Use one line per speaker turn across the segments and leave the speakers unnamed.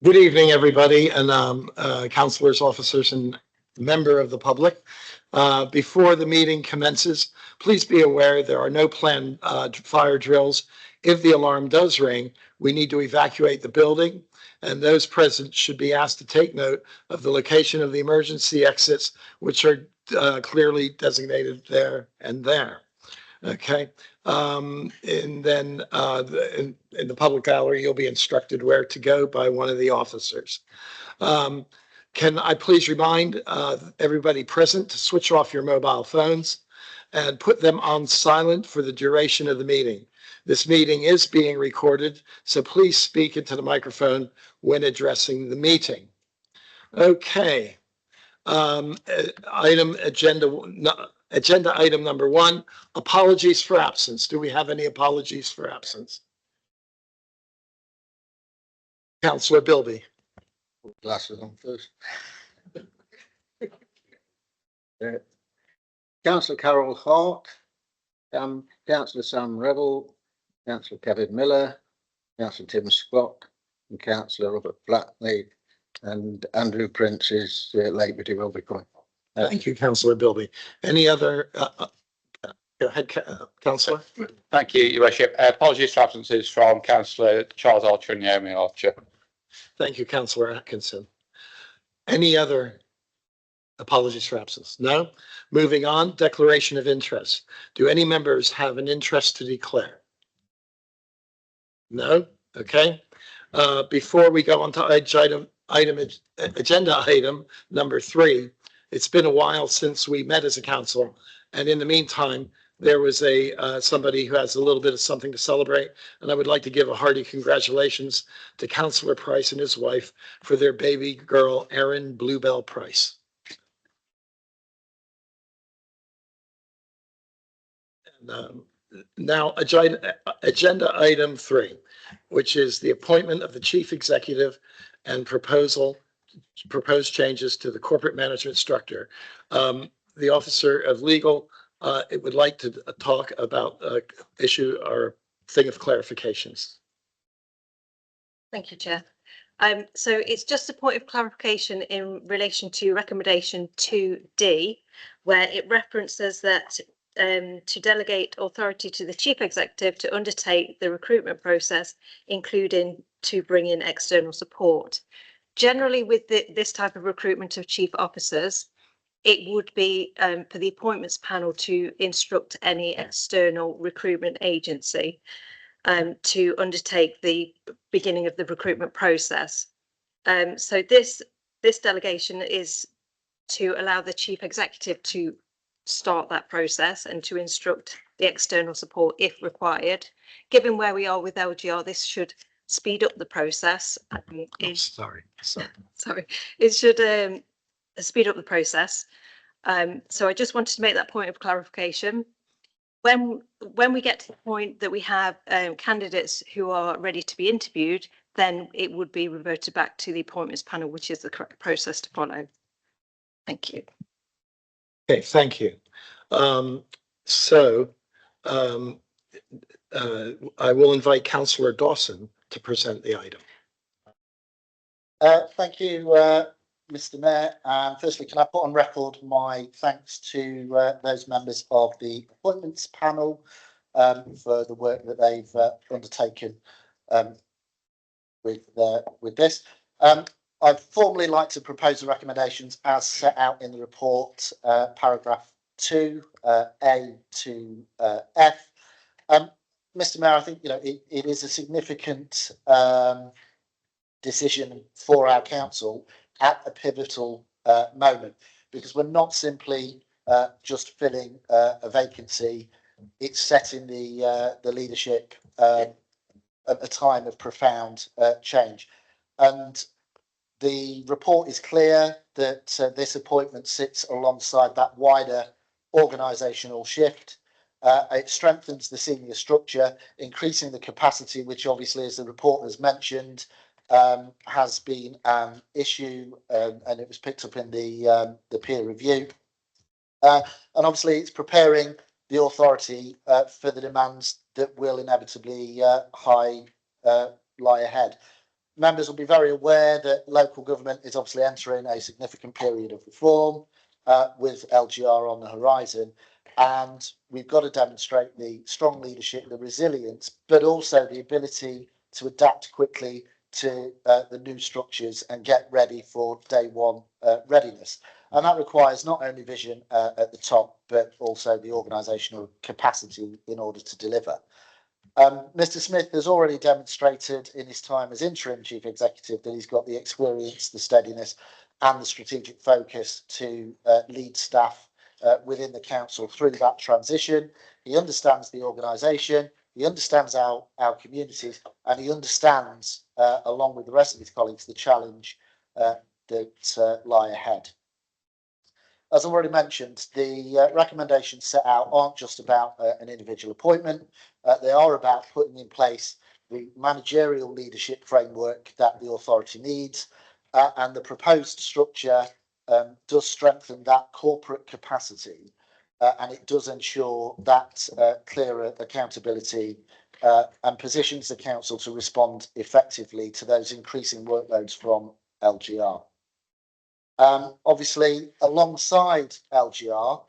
Good evening, everybody, and councilors, officers, and member of the public. Before the meeting commences, please be aware there are no planned fire drills. If the alarm does ring, we need to evacuate the building, and those present should be asked to take note of the location of the emergency exits, which are clearly designated there and there. Okay. And then in the public gallery, you'll be instructed where to go by one of the officers. Can I please remind everybody present to switch off your mobile phones and put them on silent for the duration of the meeting. This meeting is being recorded, so please speak into the microphone when addressing the meeting. Okay. Agenda item number 1, apologies for absence. Do we have any apologies for absence? Councillor Bilby.
Glasses on first. Councillor Carol Hart, Councillor Sam Revel, Councillor Kevin Miller, Councillor Tim Scott, and Councillor Robert Flatley, and Andrew Prince is late, but he will be coming.
Thank you, Councillor Bilby. Any other? Go ahead, Councillor.
Thank you, Your Worship. Apologies for absences from Councillor Charles Archer and Naomi Archer.
Thank you, Councillor Atkinson. Any other apologies for absence? No? Moving on, declaration of interest. Do any members have an interest to declare? No? Okay. Before we go on to agenda item number 3, it's been a while since we met as a council, and in the meantime, there was somebody who has a little bit of something to celebrate, and I would like to give a hearty congratulations to Councillor Price and his wife for their baby girl, Erin Bluebell Price. And, now, agenda item 3, which is the appointment of the chief executive and proposed changes to the corporate management structure. The officer of legal it would like to talk about issue or thing of clarifications.
Thank you, Chair. So it's just a point of clarification in relation to recommendation 2D, where it references that to delegate authority to the chief executive to undertake the recruitment process, including to bring in external support. Generally, with this type of recruitment of chief officers, it would be for the appointments panel to instruct any external recruitment agency to undertake the beginning of the recruitment process. So this delegation is to allow the chief executive to start that process and to instruct the external support if required. Given where we are with LGR, this should speed up the process.
Sorry.
It should speed up the process. So I just wanted to make that point of clarification. When we get to the point that we have candidates who are ready to be interviewed, then it would be reverted back to the appointments panel, which is the correct process to follow. Thank you.
Okay, thank you. I will invite Councillor Dawson to present the item.
Thank you, Mr. Mayor. Firstly, can I put on record my thanks to those members of the appointments panel for the work that they've undertaken with this. I'd formally like to propose the recommendations as set out in the report, paragraph 2, A to F. Mr. Mayor, I think it is a significant decision for our council at a pivotal moment, because we're not simply just filling a vacancy, it's setting the leadership at a time of profound change. And the report is clear that this appointment sits alongside that wider organisational shift. It strengthens the senior structure, increasing the capacity, which obviously, as the report has mentioned, has been an issue, and it was picked up in the peer review. And obviously, it's preparing the authority for the demands that will inevitably lie ahead. Members will be very aware that local government is obviously entering a significant period of reform with LGR on the horizon. And we've got to demonstrate the strong leadership, the resilience, but also the ability to adapt quickly to the new structures and get ready for day one readiness. And that requires not only vision at the top, but also the organisational capacity in order to deliver. Mr. Smith has already demonstrated in his time as interim chief executive that he's got the experience, the steadiness and the strategic focus to lead staff within the council through that transition. He understands the organisation, he understands our communities, and he understands, along with the rest of his colleagues, the challenge that lie ahead. As I've already mentioned, the recommendations set out aren't just about an individual appointment. They are about putting in place the managerial leadership framework that the authority needs, and the proposed structure does strengthen that corporate capacity, and it does ensure that clearer accountability and positions the council to respond effectively to those increasing workloads from LGR. Obviously, alongside LGR,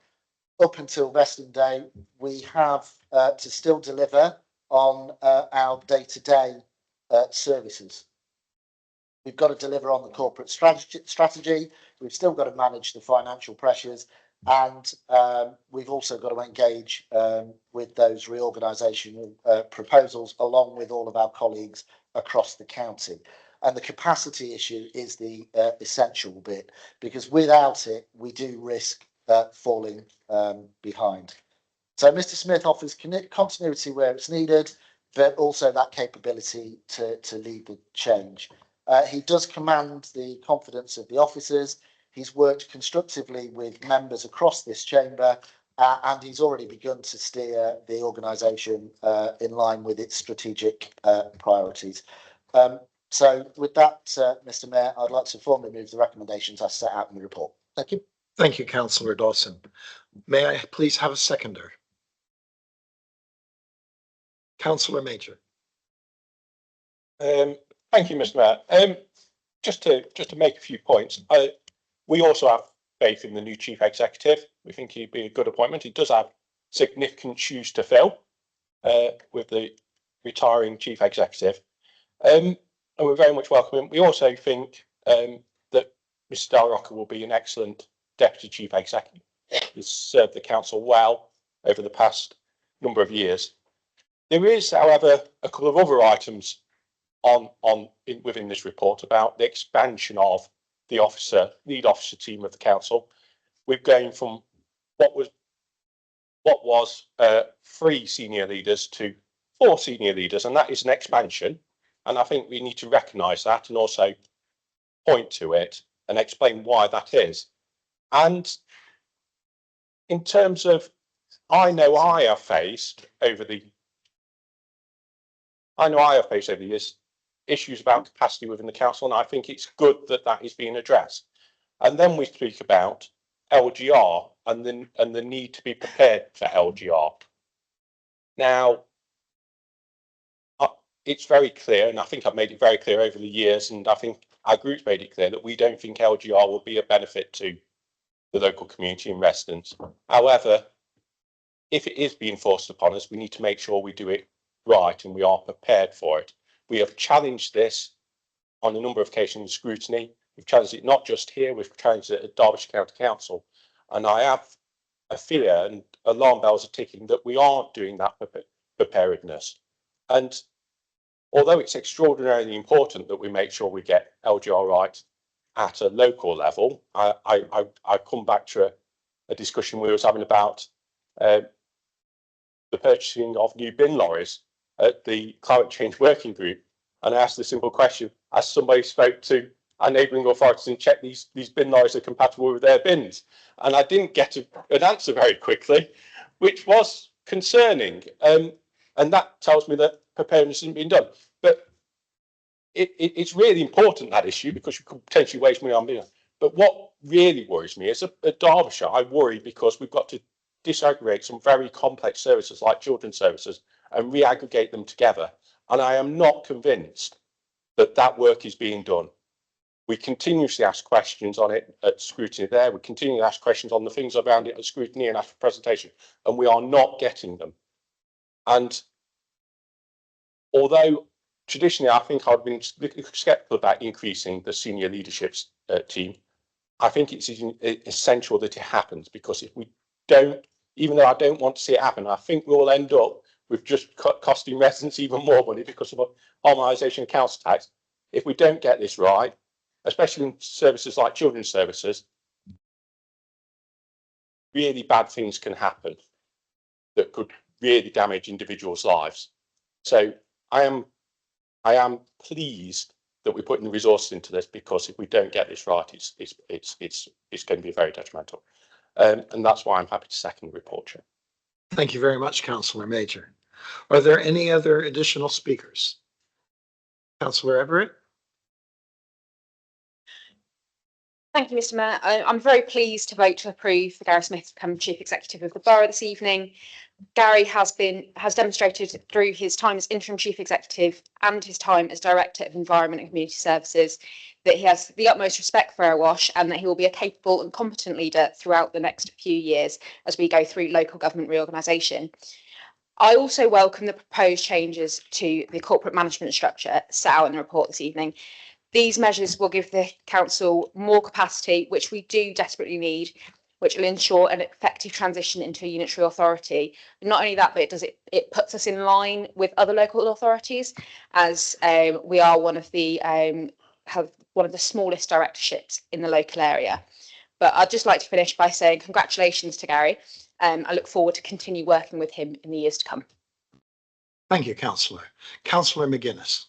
up until vesting day, we have to still deliver on our day-to-day services. We've got to deliver on the corporate strategy. We've still got to manage the financial pressures, and we've also got to engage with those reorganisational proposals along with all of our colleagues across the county. And the capacity issue is the essential bit, because without it, we do risk falling behind. So Mr. Smith offers continuity where it's needed, but also that capability to lead the change. He does command the confidence of the officers. He's worked constructively with members across this chamber, and he's already begun to steer the organisation in line with its strategic priorities. So with that, Mr. Mayor, I'd like to formally move the recommendations as set out in the report. Thank you.
Thank you, Councillor Dawson. May I please have a seconder? Councillor Major.
Thank you, Mr. Mayor. Just to make a few points, we also have faith in the new chief executive. We think he'd be a good appointment. He does have significant shoes to fill with the retiring chief executive. And we're very much welcome him. We also think that Mr. Del Rocca will be an excellent deputy chief executive. He's served the council well over the past number of years. There is, however, a couple of other items within this report about the expansion of the lead officer team of the council. We're going from what was 3 senior leaders to 4 senior leaders, and that is an expansion. And I think we need to recognise that and also point to it and explain why that is. And in terms of, I know I have faced over the years issues about capacity within the council, and I think it's good that that is being addressed. And then we speak about LGR and the need to be prepared for LGR. Now, it's very clear, and I think I've made it very clear over the years, and I think our group's made it clear that we don't think LGR will be a benefit to the local community and residents. However, if it is being forced upon us, we need to make sure we do it right and we are prepared for it. We have challenged this on a number of occasions in scrutiny. We've challenged it not just here, we've challenged it at Derbyshire County Council. And I have a fear, and alarm bells are ticking, that we aren't doing that preparedness. And although it's extraordinarily important that we make sure we get LGR right at a local level, I come back to a discussion we were having about the purchasing of new bin lorries at the Climate Change Working Group. And I asked the simple question, as somebody spoke to our neighbouring authorities and checked these bin lorries are compatible with their bins. And I didn't get an answer very quickly, which was concerning. And that tells me that preparedness isn't being done. But it's really important, that issue, because you could potentially waste money on being. But what really worries me is at Derbyshire, I worry because we've got to disaggregate some very complex services like children's services and reaggregate them together. And I am not convinced that work is being done. We continuously ask questions on it at scrutiny there. We continue to ask questions on the things around it at scrutiny and after presentation, and we are not getting them. And although traditionally I think I've been skeptical about increasing the senior leadership team, I think it's essential that it happens, because if we don't, even though I don't want to see it happen, I think we'll end up with just costing residents even more money because of harmonisation of council tax. If we don't get this right, especially in services like children's services, really bad things can happen that could really damage individuals' lives. So I am pleased that we're putting the resources into this, because if we don't get this right, it's going to be very detrimental. And that's why I'm happy to second the report, Chair.
Thank you very much, Councillor Major. Are there any other additional speakers? Councillor Everett?
Thank you, Mr. Mayor. I'm very pleased to vote to approve for Gary Smith to become Chief Executive of the Borough this evening. Gary has demonstrated through his time as interim Chief Executive and his time as Director of Environment and Community Services that he has the utmost respect for Erewash, and that he will be a capable and competent leader throughout the next few years as we go through local government reorganisation. I also welcome the proposed changes to the corporate management structure set out in the report this evening. These measures will give the council more capacity, which we do desperately need, which will ensure an effective transition into a unitary authority. Not only that, but it puts us in line with other local authorities, as we are one of the smallest directorships in the local area. But I'd just like to finish by saying congratulations to Gary. I look forward to continue working with him in the years to come.
Thank you, Councillor. Councillor McGuinness.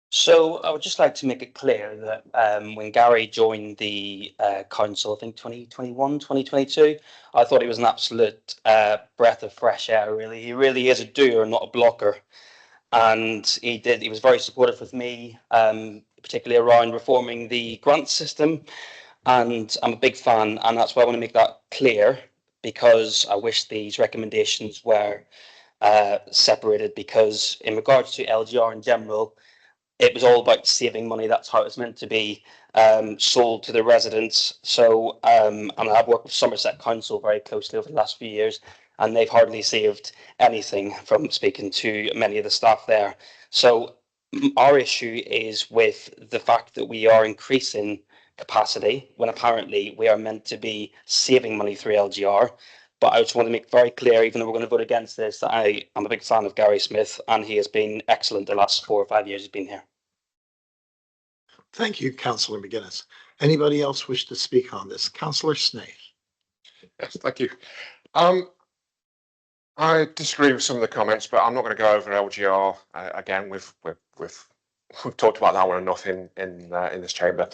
So I would just like to make it clear that when Gary joined the council, I think 2021, 2022, I thought he was an absolute breath of fresh air, really. He really is a doer, not a blocker. And he was very supportive with me, particularly around reforming the grant system. And I'm a big fan, and that's why I want to make that clear, because I wish these recommendations were separated, because in regards to LGR in general, it was all about saving money. That's how it's meant to be sold to the residents. So and I've worked with Somerset Council very closely over the last few years, and they've hardly saved anything from speaking to many of the staff there. So our issue is with the fact that we are increasing capacity when apparently we are meant to be saving money through LGR. But I just want to make very clear, even though we're going to vote against this, that I am a big fan of Gary Smith, and he has been excellent the last 4 or 5 years he's been here.
Thank you, Councillor McGuinness. Anybody else wish to speak on this? Councillor Snaith.
Yes, thank you. I disagree with some of the comments, but I'm not going to go over LGR again. We've talked about that one enough in this chamber.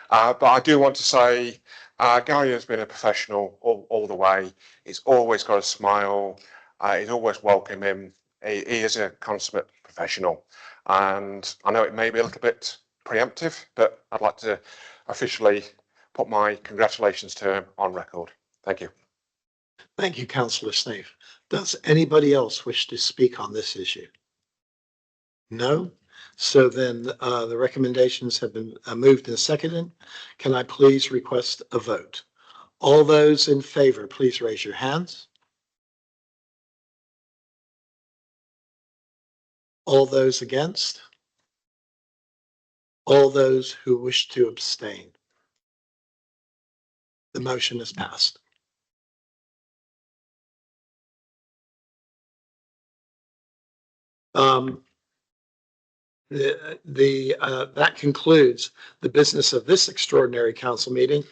But I do want to say Gary has been a professional all the way. He's always got a smile. He's always welcome him. He is a consummate professional, and I know it may be a little bit preemptive, but I'd like to officially put my congratulations to him on record. Thank you.
Thank you, Councillor Snaith. Does anybody else wish to speak on this issue? No? So then the recommendations have been moved and seconded. Can I please request a vote? All those in favor, please raise your hands. All those against? All those who wish to abstain? The motion is passed. That concludes the business of this extraordinary council meeting,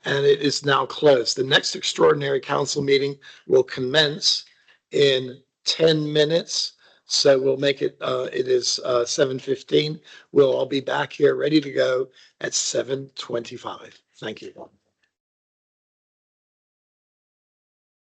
and it is now closed. The next extraordinary council meeting will commence in 10 minutes. So we'll make it, it is 7:15. We'll all be back here ready to go at 7:25. Thank you.